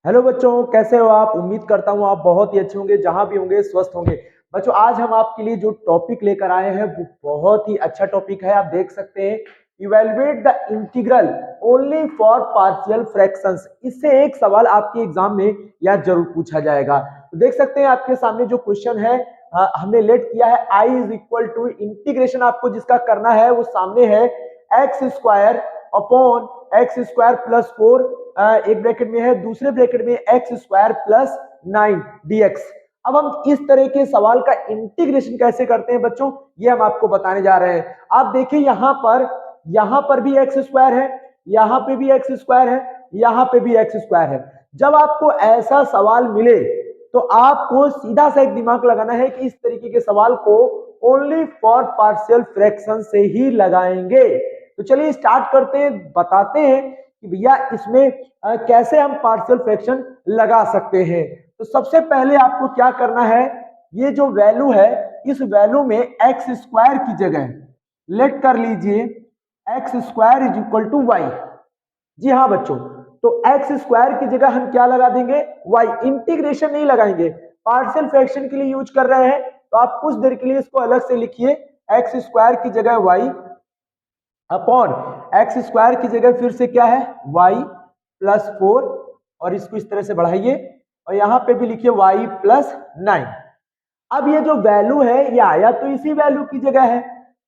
Hello बच्चों, कैसे हो आप। उम्मीद करता हूँ आप बहुत ही अच्छे होंगे, जहां भी होंगे स्वस्थ होंगे। बच्चों, आज हम आपके लिए जो टॉपिक लेकर आए हैं वो बहुत ही अच्छा टॉपिक है। आप देख सकते हैं, evaluate the integral only for partial fractions. इससे एक सवाल आपके एग्जाम में यार जरूर पूछा जाएगा। तो देख सकते हैं आपके सामने जो क्वेश्चन है, हमने लेट किया है I is equal to integration. आपको जिसका करना है वो सामने है, x square upon x square plus 4, एक ब्रैकेट में है, दूसरे ब्रैकेट में एक्स स्क्वायर प्लस 9 dx। अब हम इस तरह के सवाल का इंटीग्रेशन कैसे करते हैं बच्चों, ये हम आपको बताने जा रहे हैं। आप देखिए यहां पर भी एक्स स्क्वायर है, यहां पे भी एक्स स्क्वायर है, यहां पे भी एक्स स्क्वायर है। जब आपको ऐसा सवाल मिले तो आपको सीधा सा एक दिमाग लगाना है कि इस तरीके के सवाल को ओनली फॉर पार्शियल फ्रैक्शन से ही लगाएंगे। तो चलिए स्टार्ट करते हैं, बताते हैं कि भैया इसमें कैसे हम पार्शियल फ्रैक्शन लगा सकते हैं। तो सबसे पहले आपको क्या करना है, ये जो वैल्यू है इस वैल्यू में एक्स स्क्वायर की जगह लेट कर लीजिए X square is equal to Y. जी हाँ बच्चों, तो एक्स स्क्वायर की जगह हम क्या लगा देंगे, वाई। इंटीग्रेशन नहीं लगाएंगे, पार्शियल फ्रैक्शन के लिए यूज कर रहे हैं। तो आप कुछ देर के लिए इसको अलग से लिखिए, एक्स स्क्वायर की जगह वाई अपॉन एक्स स्क्वायर की जगह फिर से क्या है, वाई प्लस 4, और इसको इस तरह से बढ़ाइए और यहां पे भी लिखिए वाई प्लस 9। अब ये जो वैल्यू है ये आया तो इसी वैल्यू की जगह है,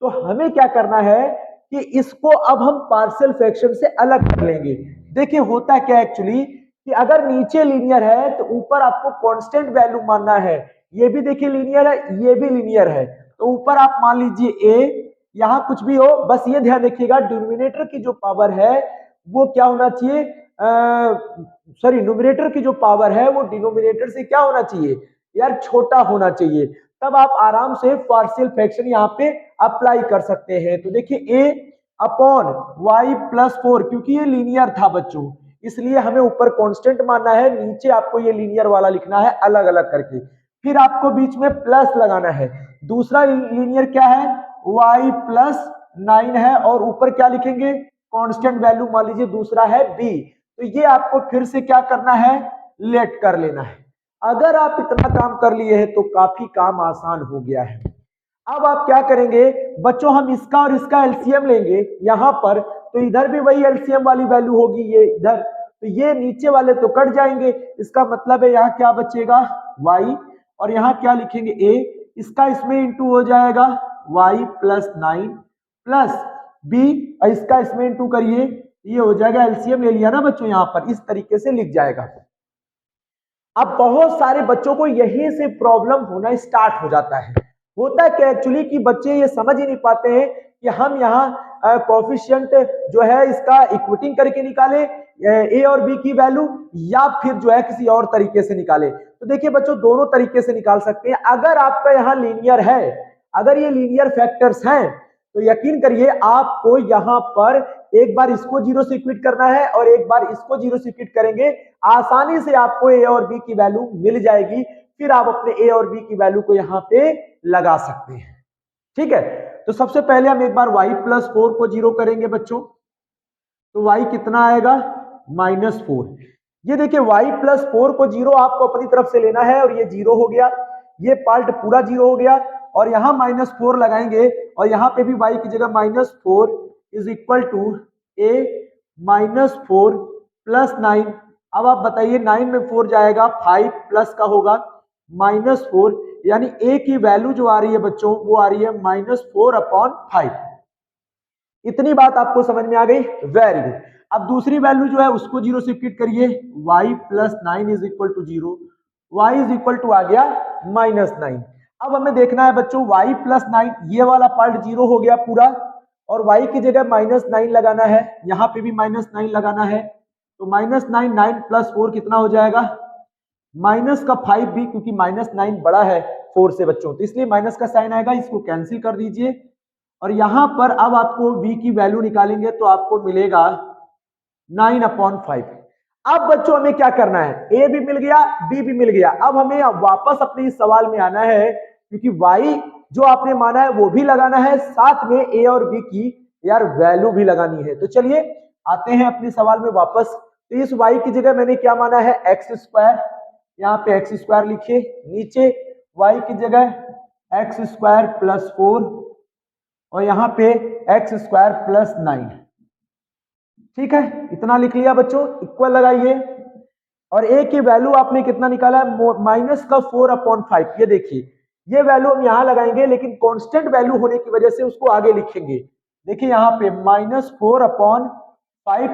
तो हमें क्या करना है कि इसको अब हम पार्शियल फ्रैक्शन से अलग कर लेंगे। देखिए होता क्या एक्चुअली कि अगर नीचे लीनियर है तो ऊपर आपको कांस्टेंट वैल्यू मानना है। ये भी देखिए लीनियर है, ये भी लीनियर है, तो ऊपर आप मान लीजिए ए, यहां कुछ भी हो बस ये ध्यान रखिएगा डिनोमिनेटर की जो पावर है वो क्या होना चाहिए, सॉरी न्यूमरेटर की जो पावर है वो डिनोमिनेटर से क्या होना चाहिए यार, छोटा होना चाहिए। तब आप आराम से पार्शियल फ्रैक्शन यहाँ पे अप्लाई कर सकते हैं। तो देखिए a अपॉन वाई प्लस 4, क्योंकि ये लीनियर था बच्चों इसलिए हमें ऊपर कांस्टेंट मानना है, नीचे आपको ये लीनियर वाला लिखना है अलग अलग करके। फिर आपको बीच में प्लस लगाना है, दूसरा लीनियर क्या है, y प्लस 9 है, और ऊपर क्या लिखेंगे, कांस्टेंट वैल्यू मान लीजिए दूसरा है b। तो ये आपको फिर से क्या करना है, लेट कर लेना है। अगर आप इतना काम कर लिए हैं तो काफी काम आसान हो गया है। अब आप क्या करेंगे बच्चों, हम इसका और इसका एलसीएम लेंगे यहां पर, तो इधर भी वही एलसीएम वाली वैल्यू होगी, ये इधर, तो ये नीचे वाले तो कट जाएंगे। इसका मतलब है यहाँ क्या बचेगा, y, और यहाँ क्या लिखेंगे a, इसका इसमें इंटू हो जाएगा y प्लस 9 प्लस b, और इसका इसमें इंटू करिए, ये हो जाएगा, एलसीएम ले लिया ना बच्चों, यहाँ पर इस तरीके से लिख जाएगा। अब बहुत सारे बच्चों को यहीं से प्रॉब्लम होना स्टार्ट हो जाता है। होता क्या एक्चुअली कि बच्चे ये समझ ही नहीं पाते हैं कि हम यहाँ कोफिशिएंट जो है इसका इक्विटिंग करके निकाले ए और बी की वैल्यू, या फिर जो है किसी और तरीके से निकाले। तो देखिए बच्चों, दोनों तरीके से निकाल सकते हैं। अगर आपका यहाँ लीनियर है, अगर ये लीनियर फैक्टर्स हैं, तो यकीन करिए आपको यहाँ पर एक बार इसको जीरो से इक्विट करना है और एक बार इसको जीरो से इक्विट करेंगे, आसानी से आपको ए और बी की वैल्यू मिल जाएगी। फिर आप अपने ए और बी की वैल्यू को यहाँ पे लगा सकते हैं। ठीक है, तो सबसे पहले हम एक बार y प्लस 4 को जीरो करेंगे बच्चों, तो y कितना आएगा, -4। ये देखिए y प्लस 4 को जीरो आपको अपनी तरफ से लेना है, और ये जीरो हो गया, ये पार्ट पूरा जीरो हो गया, और यहां -4 लगाएंगे, और यहां पे भी y की जगह -4 is equal to a -4 plus 9। अब आप बताइए 9 में 4 जाएगा, 5 प्लस का होगा -4, यानी a की वैल्यू जो आ रही है बच्चों वो आ रही है -4/5। इतनी बात आपको समझ में आ गई, वेरी गुड। अब दूसरी वैल्यू जो है उसको जीरो से फिट करिए, y plus 9 is equal to zero, y is equal to आ गया -9। अब हमें देखना है बच्चों y प्लस 9, ये वाला पार्ट जीरो हो गया पूरा, और y की जगह -9 लगाना है, यहाँ पे भी -9 लगाना है। तो -9, 9 प्लस 4 कितना हो जाएगा, माइनस का 5 भी, क्योंकि -9 बड़ा है 4 से बच्चों, तो इसलिए माइनस का साइन आएगा, इसको कैंसिल कर दीजिए। और यहां पर अब आपको v की वैल्यू निकालेंगे तो आपको मिलेगा 9/5। अब बच्चों हमें क्या करना है, a भी मिल गया, b भी मिल गया। अब हमें वापस अपने इस सवाल में आना है, क्योंकि y जो आपने माना है वो भी लगाना है, साथ में a और b की यार वैल्यू भी लगानी है। तो चलिए आते हैं अपने सवाल में वापस। तो इस y की जगह मैंने क्या माना है एक्स स्क्वायर, यहाँ पे एक्स स्क्वायर लिखिए, नीचे y की जगह एक्स स्क्वायर प्लस 4 और यहाँ पे एक्स स्क्वायर प्लस 9। ठीक है, इतना लिख लिया बच्चों, इक्वल लगाइए। और a की वैल्यू आपने कितना निकाला है माइनस का 4/5। ये देखिए ये वैल्यू हम यहाँ लगाएंगे, लेकिन कांस्टेंट वैल्यू होने की वजह से उसको आगे लिखेंगे। देखिए यहाँ पे -4/5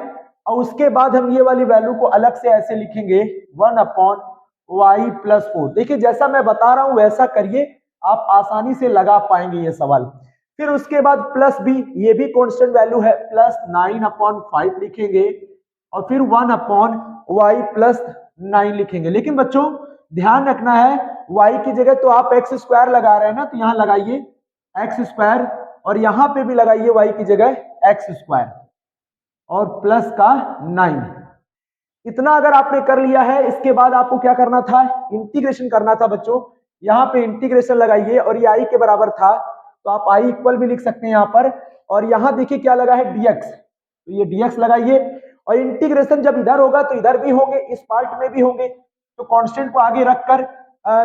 और उसके बाद हम ये वाली वैल्यू को अलग से ऐसे लिखेंगे 1/y + 4। देखिए जैसा मैं बता रहा हूं वैसा करिए, आप आसानी से लगा पाएंगे ये सवाल। फिर उसके बाद प्लस b, ये भी कांस्टेंट वैल्यू है, +9/5 लिखेंगे और फिर 1/y + 9 लिखेंगे। लेकिन बच्चों ध्यान रखना है y की जगह तो आप एक्स स्क्वायर लगा रहे हैं ना, तो यहां लगाइए एक्स स्क्वायर और यहां पे भी लगाइए y की जगह एक्स स्क्वायर और प्लस का 9। इतना अगर आपने कर लिया है, इसके बाद आपको क्या करना था, इंटीग्रेशन करना था बच्चों। यहाँ पे इंटीग्रेशन लगाइए और ये i के बराबर था तो आप i इक्वल भी लिख सकते हैं यहाँ पर। और यहाँ देखिए क्या लगा है dx, तो ये dx लगाइए और इंटीग्रेशन जब इधर होगा तो इधर भी होंगे, इस पार्ट में भी होंगे, तो कांस्टेंट को आगे रखकर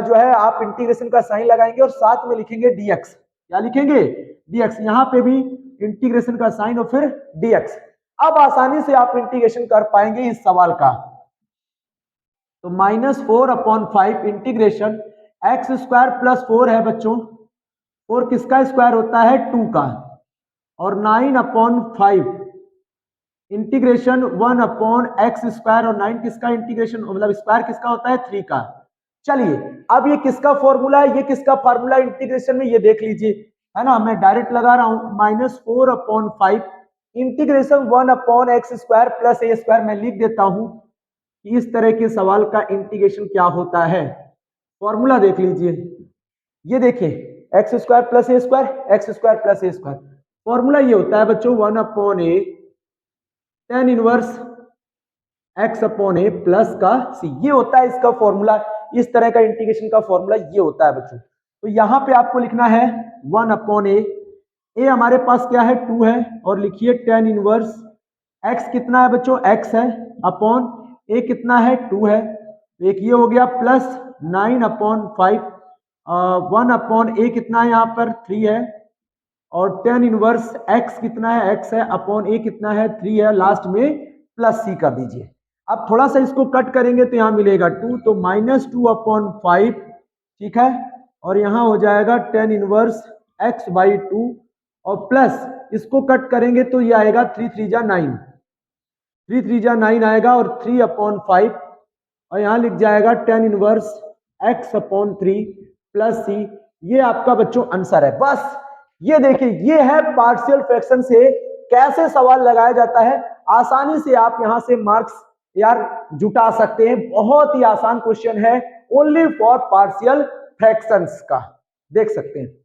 जो है आप इंटीग्रेशन का साइन लगाएंगे और साथ में लिखेंगे dx। क्या लिखेंगे dx, यहाँ पे भी इंटीग्रेशन का साइन और फिर dx। अब आसानी से आप इंटीग्रेशन कर पाएंगे इस सवाल का। तो -4/5 इंटीग्रेशन एक्स स्क्वायर प्लस 4 है बच्चों, 4 किसका स्क्वायर होता है 2 का, और 9/5 इंटीग्रेशन 1/x स्क्वायर और 9 किसका इंटीग्रेशन मतलब स्क्वायर किसका होता है 3 का। चलिए अब ये किसका फॉर्मूला है, ये किसका फॉर्मूला इंटीग्रेशन में, ये देख लीजिए, है ना। मैं डायरेक्ट लगा रहा हूं -4/5 integration 1/x square plus a square. मैं लिख देता हूं कि इस तरह के सवाल का इंटीग्रेशन क्या होता है। फॉर्मूला देख लीजिए, ये देखिए एक्स स्क्वायर प्लस ए स्क्वायर, एक्स स्क्वायर प्लस ए स्क्वायर। फॉर्मूला ये होता है बच्चों 1/a tan inverse x/a plus का c, ये होता है इसका फॉर्मूला। इस तरह का इंटीग्रेशन का फॉर्मूला ये होता है बच्चों। तो यहां पे आपको लिखना है 1/a, a हमारे पास क्या है 2 है, और लिखिए tan इनवर्स x कितना है बच्चों x है अपॉन a कितना है 2 है, एक ये हो गया प्लस 9/5 1/a कितना है यहाँ पर 3 है, और tan इनवर्स x कितना है x है अपॉन a कितना है 3 है, लास्ट में प्लस c कर दीजिए। अब थोड़ा सा इसको कट करेंगे तो यहाँ मिलेगा 2, तो -2/5, ठीक है, और यहाँ हो जाएगा tan इनवर्स x/2 और प्लस इसको कट करेंगे तो ये आएगा 3 3 जा 9, 3 3 जा 9 आएगा और 3/5 और यहाँ लिख जाएगा tan inverse x/3 plus c। ये आपका बच्चों आंसर है। बस ये देखिए ये है पार्शियल फ्रैक्शन से कैसे सवाल लगाया जाता है। आसानी से आप यहां से मार्क्स यार जुटा सकते हैं, बहुत ही आसान क्वेश्चन है, ओनली फॉर पार्शियल फ्रैक्शंस का, देख सकते हैं।